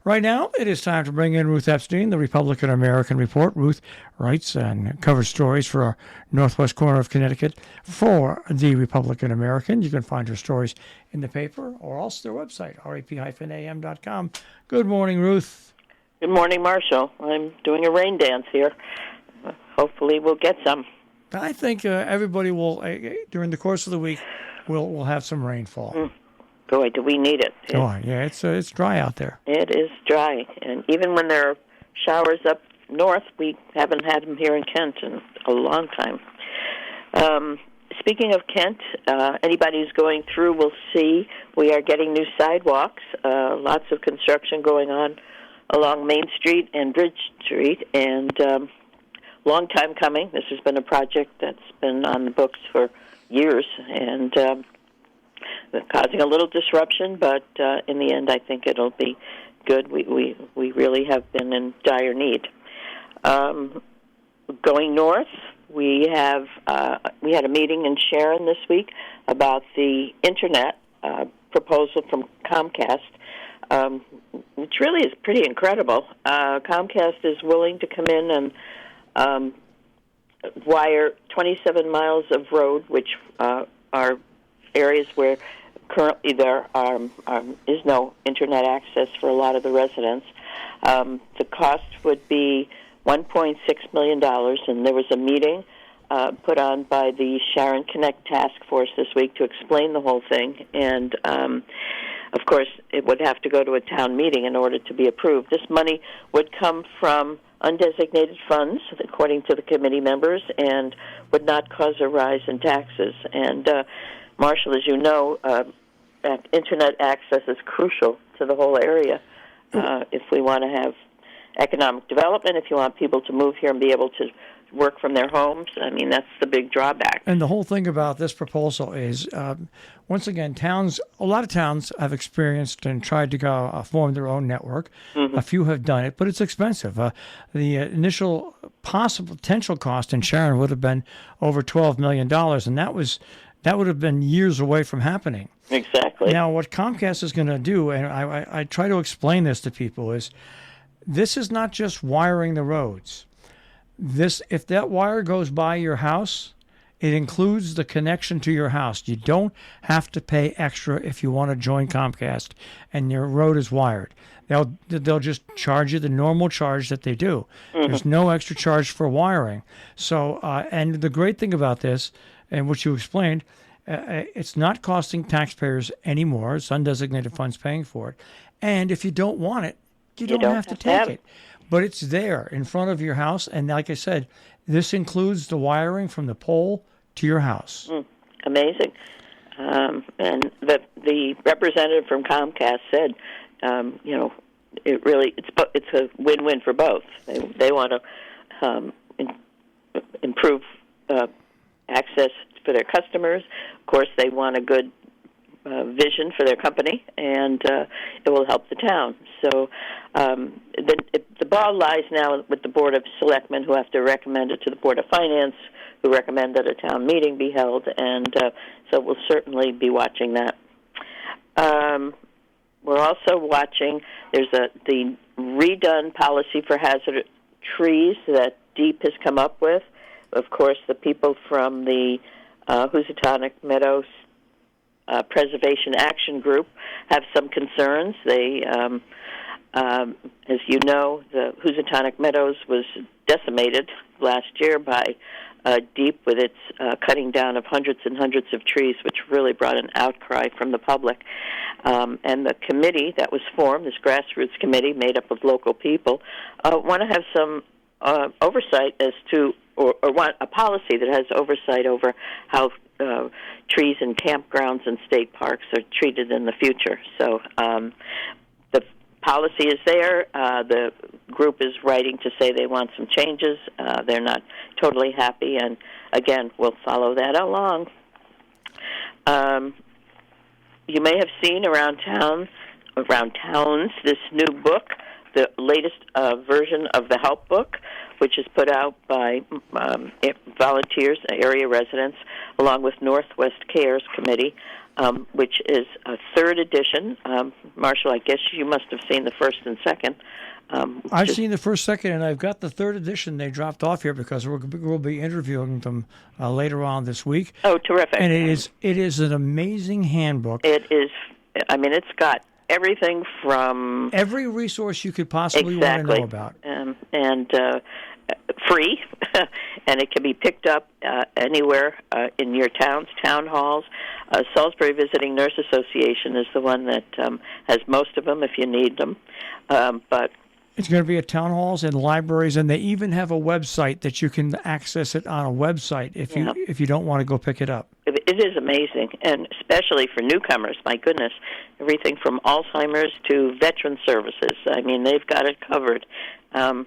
Right now, it is time to bring in Ruth Epstein, the Republican American Report. Ruth writes and covers stories for our northwest corner of Connecticut for the Republican American. You can find her stories in the paper or also their website, rap-am.com. Good morning, Ruth. Good morning, Marshall. I'm doing a rain dance here. Hopefully we'll get some. I think everybody will, during the course of the week, will have some rainfall. Boy, do we need it. Yeah, it's dry out there. It is dry. And even when there are showers up north, we haven't had them here in Kent in a long time. Speaking of Kent, anybody who's going through will see we are getting new sidewalks. Lots of construction going on along Main Street and Bridge Street, and long time coming. This has been a project that's been on the books for years, and causing a little disruption, but in the end, I think it'll be good. We really have been in dire need. Going north, we had a meeting in Sharon this week about the internet proposal from Comcast, which really is pretty incredible. Comcast is willing to come in and wire 27 miles of road, which are areas where currently there is no internet access for a lot of the residents. The cost would be $1.6 million, and there was a meeting put on by the Sharon Connect Task Force this week to explain the whole thing, and of course it would have to go to a town meeting in order to be approved. This money would come from undesignated funds, according to the committee members, and would not cause a rise in taxes. And Marshall, as you know, internet access is crucial to the whole area. If we want to have economic development, if you want people to move here and be able to work from their homes, I mean, that's the big drawback. And the whole thing about this proposal is, once again, a lot of towns have experienced and tried to form their own network. Mm-hmm. A few have done it, but it's expensive. The initial potential cost in Sharon would have been over $12 million, and that would have been years away from happening. Exactly. Now, what Comcast is going to do, and I try to explain this to people, is this is not just wiring the roads. If that wire goes by your house, it includes the connection to your house. You don't have to pay extra if you want to join Comcast and your road is wired. They'll just charge you the normal charge that they do. Mm-hmm. There's no extra charge for wiring. So, and the great thing about this, and what you explained, it's not costing taxpayers anymore. It's undesignated funds paying for it. And if you don't want it, you don't have to take it. But it's there in front of your house. And like I said, this includes the wiring from the pole to your house. Amazing. And the representative from Comcast said, it's a win-win for both. They want to improve access for their customers. Of course, they want a good vision for their company, and it will help the town. So the ball lies now with the Board of Selectmen, who have to recommend it to the Board of Finance, who recommend that a town meeting be held, and so we'll certainly be watching that. We're also watching, there's the redone policy for hazard trees that DEEP has come up with. Of course, the people from the Housatonic Meadows Preservation Action Group have some concerns. They, as you know, the Housatonic Meadows was decimated last year by DEEP with its cutting down of hundreds and hundreds of trees, which really brought an outcry from the public. And the committee that was formed, this grassroots committee made up of local people, want to have some oversight as to, or want a policy that has oversight over how trees in campgrounds and state parks are treated in the future. So the policy is there. The group is writing to say they want some changes. They're not totally happy, and again, we'll follow that along. You may have seen around towns, this new book, the latest version of the Help Book, which is put out by volunteers, area residents, along with Northwest Cares Committee. which is a third edition. Marshall, I guess you must have seen the first and second. I've seen the first, second, and I've got the third edition. They dropped off here because we'll be interviewing them later on this week. Oh, terrific! And it is an amazing handbook. It is. I mean, it's got everything from every resource you could possibly want to know about, and free, and it can be picked up anywhere in your town halls. Salisbury Visiting Nurse Association is the one that has most of them if you need them, but it's going to be at town halls and libraries, and they even have a website that you can access it on a website if you don't want to go pick it up. It is amazing, and especially for newcomers. My goodness, everything from Alzheimer's to veteran services. I mean, they've got it covered. And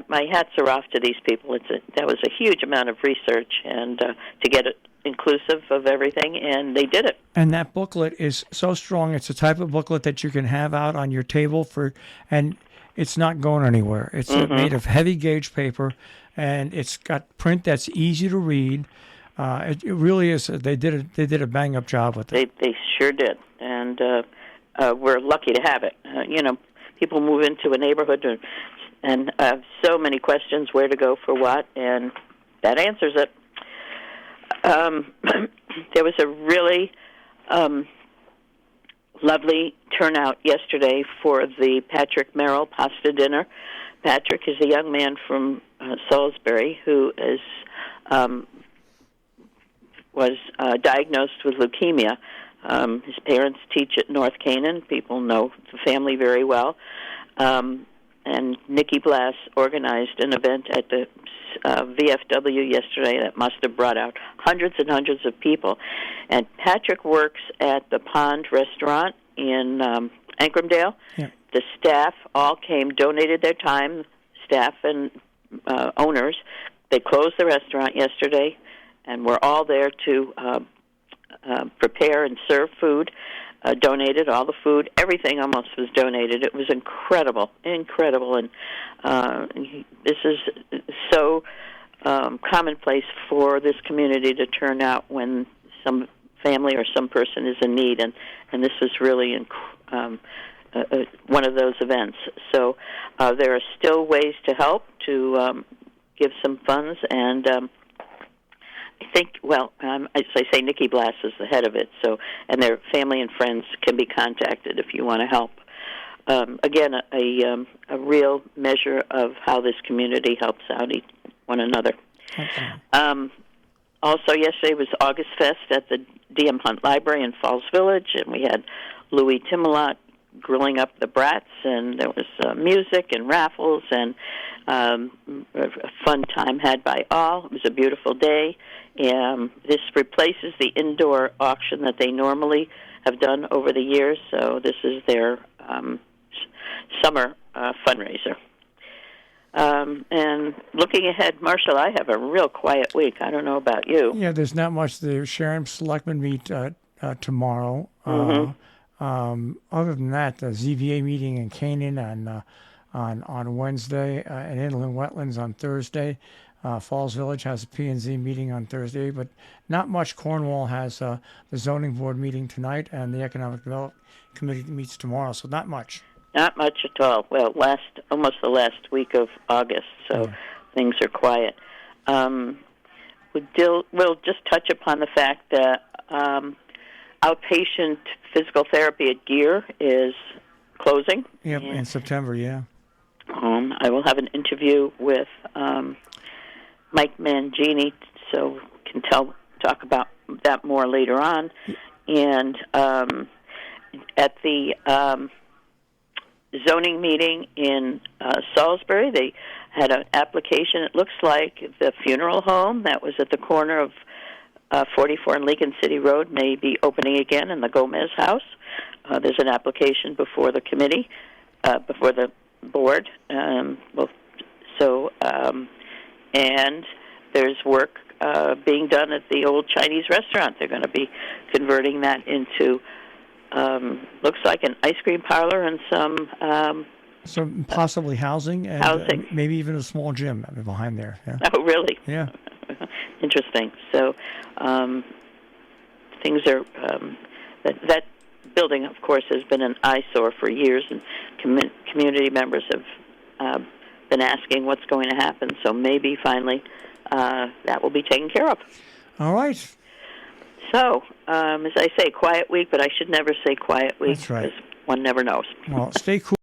my hats are off to these people. That was a huge amount of research, and to get it inclusive of everything, and they did it. And that booklet is so strong. It's the type of booklet that you can have out on your table and it's not going anywhere. It's made of heavy gauge paper, and it's got print that's easy to read. It really is. They did a bang up job with it. They sure did, and we're lucky to have it. People move into a neighborhood and so many questions: where to go for what, and that answers it. There was a really lovely turnout yesterday for the Patrick Merrill pasta dinner. Patrick is a young man from Salisbury who was diagnosed with leukemia. His parents teach at North Canaan. People know the family very well. And Nikki Blass organized an event at the VFW yesterday that must have brought out hundreds and hundreds of people. And Patrick works at the Pond Restaurant in Ancramdale. Yeah. The staff all came, donated their time, staff and owners. They closed the restaurant yesterday, and we're all there to prepare and serve food. Donated all the food. Everything almost was donated. It was incredible, and this is so commonplace for this community to turn out when some family or some person is in need, and this was really one of those events. So there are still ways to help, to give some funds, and I think, as I say, Nikki Blass is the head of it, and their family and friends can be contacted if you want to help. Again, a real measure of how this community helps out one another. Okay. Also, yesterday was August Fest at the D.M. Hunt Library in Falls Village, and we had Louis Timelot grilling up the brats, and there was music and raffles, and a fun time had by all. It was a beautiful day. This replaces the indoor auction that they normally have done over the years, so this is their summer fundraiser. And looking ahead, Marshall, I have a real quiet week. I don't know about you. Yeah, there's not much. The Sharon Selectmen meet tomorrow. Other than that, the ZVA meeting in Canaan on Wednesday, and Inland Wetlands on Thursday. Falls Village has a P&Z meeting on Thursday, but not much. Cornwall has the zoning board meeting tonight, and the Economic Development Committee meets tomorrow, so not much. Not much at all. Well, almost the last week of August, so things are quiet. We'll just touch upon the fact that outpatient physical therapy at Gear is closing. Yeah, in September, yeah. I will have an interview with Mike Mangini, so can talk about that more later on. And at the zoning meeting in Salisbury, they had an application. It looks like the funeral home that was at the corner of 44 and Lincoln City Road may be opening again in the Gomez House. There's an application before the committee, before the board. And there's work being done at the old Chinese restaurant. They're going to be converting that into, looks like an ice cream parlor and some possibly housing, and maybe even a small gym behind there. Yeah. Oh, really? Yeah. Interesting. So things are that building, of course, has been an eyesore for years, and community members have been asking what's going to happen. So maybe finally that will be taken care of. All right. So, as I say, quiet week, but I should never say quiet week. That's right. Because one never knows. Well, stay cool.